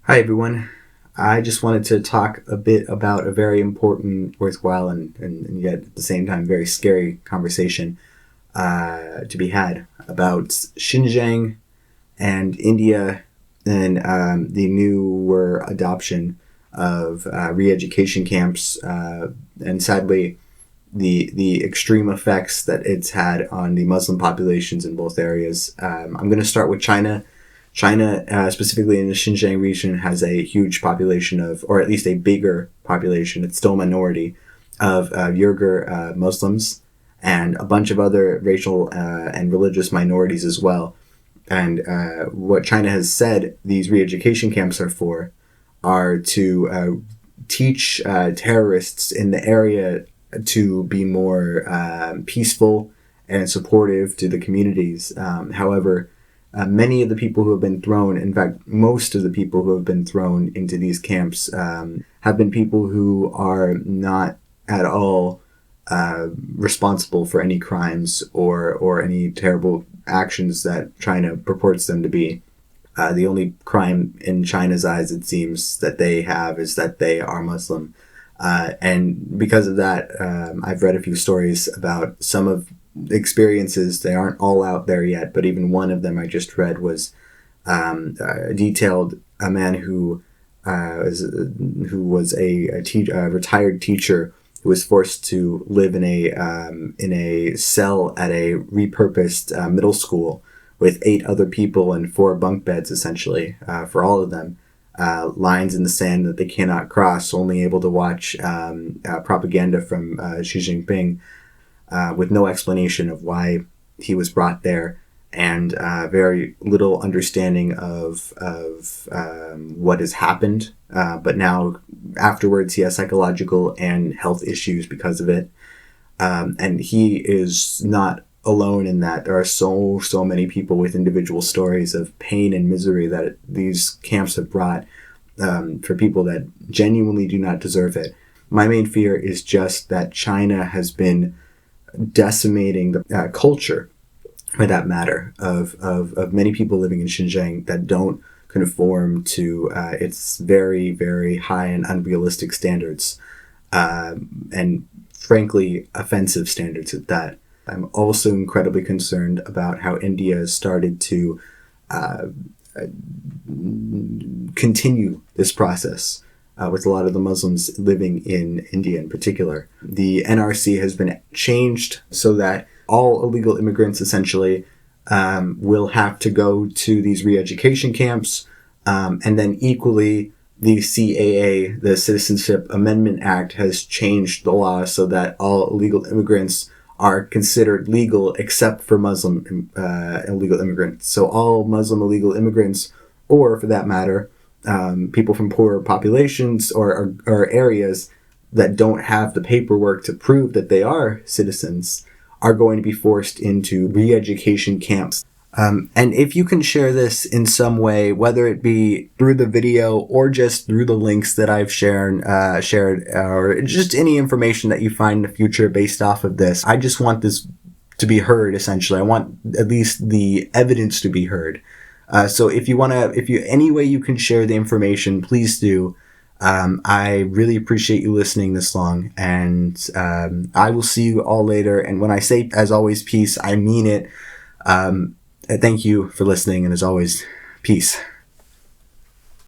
Hi, everyone. I just wanted to talk a bit about a very important, worthwhile, and yet at the same time very scary conversation to be had about Xinjiang and India and the newer adoption of re-education camps and sadly the extreme effects that it's had on the Muslim populations in both areas. I'm going to start with China. China, specifically in the Xinjiang region, has a huge population of, or at least a bigger population, it's still a minority, of Uyghur Muslims and a bunch of other racial and religious minorities as well. And what China has said these re-education camps are for are to teach terrorists in the area to be more peaceful and supportive to the communities. However, many of the people who have been thrown, in fact, most of the people who have been thrown into these camps have been people who are not at all responsible for any crimes or any terrible actions that China purports them to be. The only crime in China's eyes, it seems, that they have is that they are Muslim. And because of that, I've read a few stories about some of experiences. They aren't all out there yet, but even one of them I just read was detailed a man who was a retired teacher who was forced to live in a cell at a repurposed middle school with 8 other people and 4 bunk beds, essentially, for all of them. Lines in the sand that they cannot cross, only able to watch propaganda from Xi Jinping, with no explanation of why he was brought there, and very little understanding of what has happened. But now, afterwards, he has psychological and health issues because of it. And he is not alone in that. There are so many people with individual stories of pain and misery that these camps have brought for people that genuinely do not deserve it. My main fear is just that China has been decimating the culture, for that matter, of many people living in Xinjiang that don't conform to its very, very high and unrealistic standards, and frankly offensive standards at that. I'm also incredibly concerned about how India has started to continue this process with a lot of the Muslims living in India in particular. The NRC has been changed so that all illegal immigrants essentially will have to go to these re-education camps, and then equally the CAA, the Citizenship Amendment Act, has changed the law so that all illegal immigrants are considered legal except for Muslim illegal immigrants. So all Muslim illegal immigrants, or for that matter, people from poorer populations or areas that don't have the paperwork to prove that they are citizens, are going to be forced into re-education camps. And if you can share this in some way, whether it be through the video or just through the links that I've shared, or just any information that you find in the future based off of this, I just want this to be heard, essentially. I want at least the evidence to be heard. So if any way you can share the information, please do. I really appreciate you listening this long, and I will see you all later. And when I say, as always, peace, I mean it. Thank you for listening, and as always, peace.